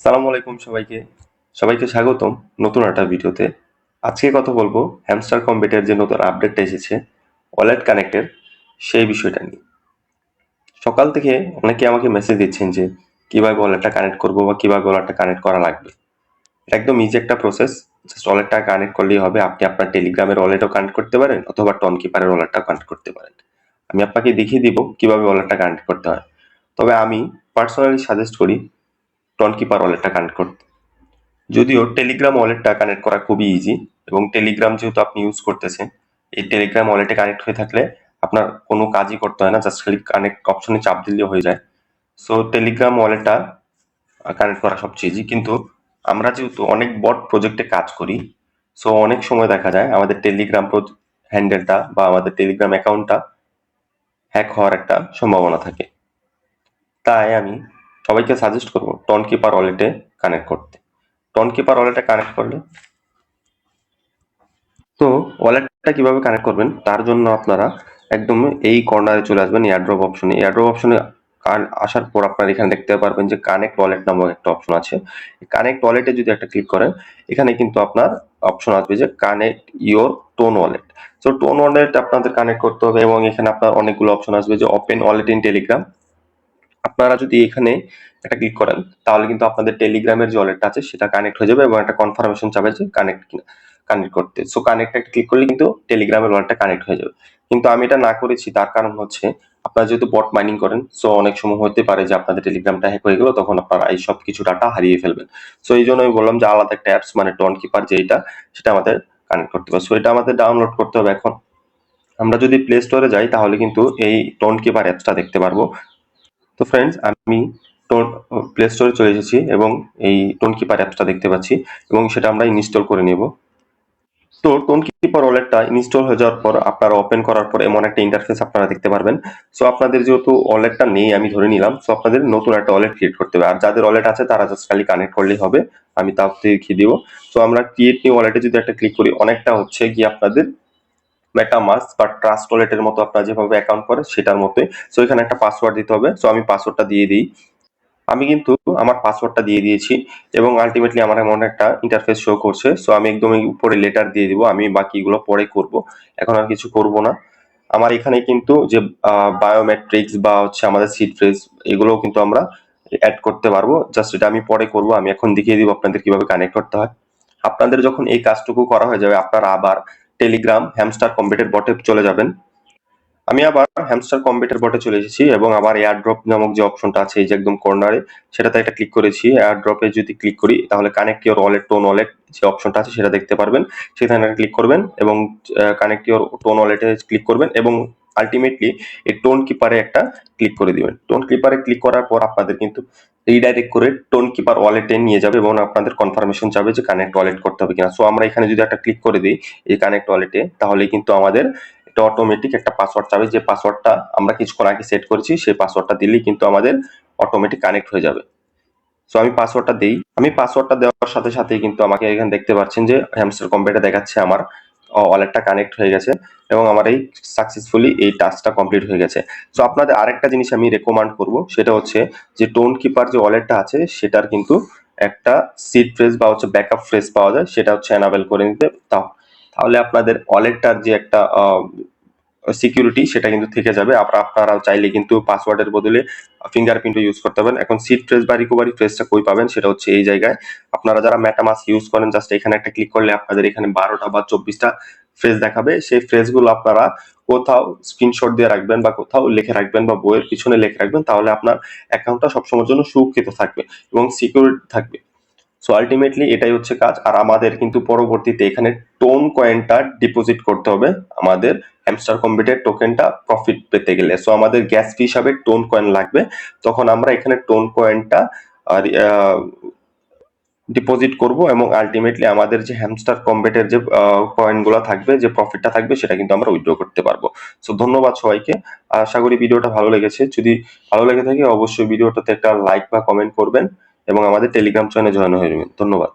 সালামু আলাইকুম সবাইকে। সবাইকে স্বাগতম নতুন একটা ভিডিওতে। আজকে কথা বলবো হ্যামস্টার কম্বেটের যে নতুন আপডেটটা এসেছে ওয়ালেট কানেক্টের সেই বিষয়টা নিয়ে। সকাল থেকে অনেকে আমাকে মেসেজ দিচ্ছেন যে কিভাবে ওয়ালেটটা কানেক্ট করব বা কিভাবে ওয়ালেটটা কানেক্ট করা লাগবে। এটা একদম ইজি একটা প্রসেস। জাস্ট ওয়ালেটটা কানেক্ট করলেই হবে। আপনি আপনার টেলিগ্রামের ওয়ালেটও কানেক্ট করতে পারেন অথবা টন কিপারের ওয়ালেটটাও কানেক্ট করতে পারেন। আমি আপনাকে দেখিয়ে দিব কিভাবে ওয়ালেটটা কানেক্ট করতে হয়। তবে আমি পার্সোনালি সাজেস্ট করি টন কিপার ওয়ালেটটা কানেক্ট করতে। যদিও টেলিগ্রাম ওয়ালেটটা কানেক্ট করা খুবই ইজি এবং টেলিগ্রাম যেহেতু আপনি ইউজ করতেছেন, এই টেলিগ্রাম ওয়ালেটে কানেক্ট হয়ে থাকলে আপনার কোনো কাজই করতে হয় না, জাস্ট খালি কানেক্ট অপশনে চাপ দিলেই হয়ে যায়। সো টেলিগ্রাম ওয়ালেটটা কানেক্ট করা সবচেয়ে ইজি। কিন্তু আমরা যেহেতু অনেক বট প্রজেক্টে কাজ করি, সো অনেক সময় দেখা যায় আমাদের টেলিগ্রাম হ্যান্ডেলটা বা আমাদের টেলিগ্রাম অ্যাকাউন্টটা হ্যাক হওয়ার একটা সম্ভাবনা থাকে। তাই আমি সবাইকে সাজেস্ট করবো টন কিপার ওয়ালেটে কানেক্ট করতে। টন কিপার ওয়ালেটে কানেক্ট করলে তো ওয়ালেটটা কিভাবে কানেক্ট করবেন তার জন্য আপনারা একদম এই কর্নারে চলে আসবেন এয়ারড্রপ অপশনে। এয়ারড্রপ অপশনে আসার পর আপনারা এখানে দেখতে পারবেন যে কানেক্ট ওয়ালেট নামক একটা অপশন আছে। কানেক্ট ওয়ালেটে যদি একটা ক্লিক করেন এখানে কিন্তু আপনার অপশন আসবে যে connect your tone wallet. So tone wallet আপনাদের কানেক্ট করতে হবে এবং এখানে আপনার অনেকগুলো অপশন আসবে যে ওপেন ওয়ালেট ইন টেলিগ্রাম। আপনারা যদি এখানে একটা ক্লিক করেন তাহলে কিন্তু আপনাদের টেলিগ্রামের যে ওয়ালেটটা আছে সেটা কানেক্ট হয়ে যাবে এবং একটা কনফার্মেশন চাবে যে কানেক্ট কিনা, কানেক্ট করতে। সো কানেক্ট একটা ক্লিক করলে কিন্তু টেলিগ্রামের ওয়ালেটটা কানেক্ট হয়ে যাবে। কিন্তু আমি এটা না করেছি তার কারণ হচ্ছে আপনারা যেহেতু বট মাইনিং করেন, সো অনেক সময় হতে পারে যে আপনাদের টেলিগ্রামটা হ্যাক হয়ে গেল, তখন আপনারা এই সব কিছু ডাটা হারিয়ে ফেলবেন। সো এই জন্য আমি বললাম যে আলাদা একটা অ্যাপস মানে টোন কিপার যেটা সেটা আমাদের কানেক্ট করতে হবে। সো এটা আমাদের ডাউনলোড করতে হবে। এখন আমরা যদি প্লে স্টোরে যাই তাহলে কিন্তু এই টোন কিপার অ্যাপসটা দেখতে পারবো। তো ফ্রেন্ডস আমি টোন প্লে স্টোরে চলে এসেছি এবং এই টোন কিপার অ্যাপসটা দেখতে পাচ্ছি এবং সেটা আমরা ইনস্টল করে নেব। তো টোন কিপার ওয়ালেটটা ইনস্টল হয়ে যাওয়ার পর আপনারা ওপেন করার পর এমন একটা ইন্টারফেস আপনারা দেখতে পারবেন। সো আপনাদের যেহেতু ওয়ালেটটা নেই আমি ধরে নিলাম, সো আপনাদের নতুন একটা ওয়ালেট ক্রিয়েট করতে হবে। আর যাদের ওয়ালেট আছে তারা জাস্ট খালি কানেক্ট করলেই হবে। আমি তাও দেখিয়ে দিব। সো আমরা ক্রিয়েট নিউ ওয়ালেটে যদি একটা ক্লিক করি অনেকটা হচ্ছে গিয়ে আপনাদের মেটামাস্ক বা ট্রাস্ট ওয়ালেটের মতো আপনারা যেভাবে অ্যাকাউন্ট করেন সেটার মতোই। সো এখানে একটা পাসওয়ার্ড দিতে হবে। সো আমি পাসওয়ার্ডটা দিয়ে দিই। আমি কিন্তু আমার পাসওয়ার্ডটা দিয়ে দিয়েছি এবং আলটিমেটলি আমার এমন একটা ইন্টারফেস শো করছে। সো আমি একদমই উপরে লেটার দিয়ে দিব। আমি বাকিগুলো পরে করব। এখন আর কিছু করব না। আমার এখানে কিন্তু যে বায়োমেট্রিক্স বা হচ্ছে আমাদের সিড ফ্রেজ এগুলোও কিন্তু আমরা এড করতে পারবো। জাস্ট এটা আমি পরে করব। আমি এখন দেখিয়ে দিব আপনাদের কিভাবে কানেক্ট করতে হয়। আপনাদের যখন এই কাজটুকু করা হয়ে যাবে আপনারা আবার টেলিগ্রাম হ্যামস্টার কম্বেটের বটে চলে যাবেন। আমি আবার হ্যামস্টার কম্বেটের বটে চলে এসেছি এবং আবার এয়ারড্রপ নামক যে অপশনটা আছে এই যে একদম কর্নারে সেটাতে একটা ক্লিক করেছি। এয়ারড্রপে যদি ক্লিক করি তাহলে connect your wallet tone wallet যে অপশনটা আছে সেটা দেখতে পারবেন। সেখানে ক্লিক করবেন এবং কানেক্ট ইওর টোন ওয়ালেটে ক্লিক করবেন এবং আলটিমেটলি এই টোন কিপারে একটা ক্লিক করে দিবেন। টোন কিপারে ক্লিক করার পর আপনাদের কিন্তু রিডাইরেক্ট করে টোন কিপার ওয়ালেটে নিয়ে যাবে এবং আপনাদের কনফার্মেশন চাবে যে কানেক্ট ওয়ালেট করতে হবে কিনা। সো আমরা এখানে যদি একটা ক্লিক করে দিই এই কানেক্ট ওয়ালেটে তাহলে কিন্তু আমাদের এটা অটোমেটিক একটা পাসওয়ার্ড চাবে, যে পাসওয়ার্ডটা আমরা কিছুক্ষণ আগে সেট করেছি সেই পাসওয়ার্ডটা দিলেই কিন্তু আমাদের অটোমেটিক কানেক্ট হয়ে যাবে। সো আমি পাসওয়ার্ডটা দেই। আমি পাসওয়ার্ডটা দেওয়ার সাথে সাথেই কিন্তু আমাকে এখানে দেখতে পাচ্ছেন যে হ্যামস্টার কম্বেটে দেখাচ্ছে আমার ওয়ালেটটা কানেক্ট হয়ে গেছে এবং আমার এই সাকসেসফুলি এই টাস্কটা কমপ্লিট হয়ে গেছে। সো আপনাদের আরেকটা জিনিস আমি রেকমেন্ড করব সেটা হচ্ছে যে টোন কিপার যে ওয়ালেটটা আছে সেটার কিন্তু একটা সিড ফ্রেজ বা হচ্ছে ব্যাকআপ ফ্রেজ পাওয়া যায়, সেটা হচ্ছে এনাবেল করে নিতে। তাহলে আপনাদের ওয়ালেটটার যে একটা সিকিউরিটি সেটা কিন্তু থেকে যাবে। আপনারা চাইলে কিন্তু পাসওয়ার্ডের বদলে ফিঙ্গারপ্রিন্ট ইউজ করতে পারেন। এখন সিড ফ্রেজ বা রিকভারি ফ্রেজটা কই পাবেন সেটা হচ্ছে এই জায়গায়। আপনারা যারা মেটামাস্ক ইউজ করেন জাস্ট এখানে একটা ক্লিক করলে আপনাদের এখানে 12টা বা 24টা ফ্রেজ দেখাবে। সেই ফ্রেজগুলো আপনারা কোথাও স্ক্রিনশট দিয়ে রাখবেন বা কোথাও লিখে রাখবেন বা বইয়ের পিছনে লিখে রাখবেন, তাহলে আপনার অ্যাকাউন্টটা সবসময়ের জন্য সুরক্ষিত থাকবে এবং সিকিউর থাকবে। সো আলটিমেটলি এটাই হচ্ছে কাজ। আর আমাদের কিন্তু পরবর্তীতে এখানে টোন কয়েনটা ডিপোজিট করতে হবে আমাদের হ্যামস্টার কম্বিটের টোকেনটা প্রফিট পেতে গেলে। সো আমাদের গ্যাস ফি হিসাবে টোন কয়েন লাগবে। তখন আমরা এখানে টোন কয়েনটা আর ডিপোজিট করব এবং আলটিমেটলি আমাদের যে হ্যামস্টার কম্বেটের যে কয়েনগুলো থাকবে, যে প্রফিটটা থাকবে সেটা কিন্তু আমরা উইথড্র করতে পারবো। সো ধন্যবাদ সবাইকে। আশা করি ভিডিওটা ভালো লেগেছে। যদি ভালো লেগে থাকে অবশ্যই ভিডিওটাতে একটা লাইক বা কমেন্ট করবেন এবং আমাদের টেলিগ্রাম চ্যানেলে জয়েন হয়ে যাবেন। ধন্যবাদ।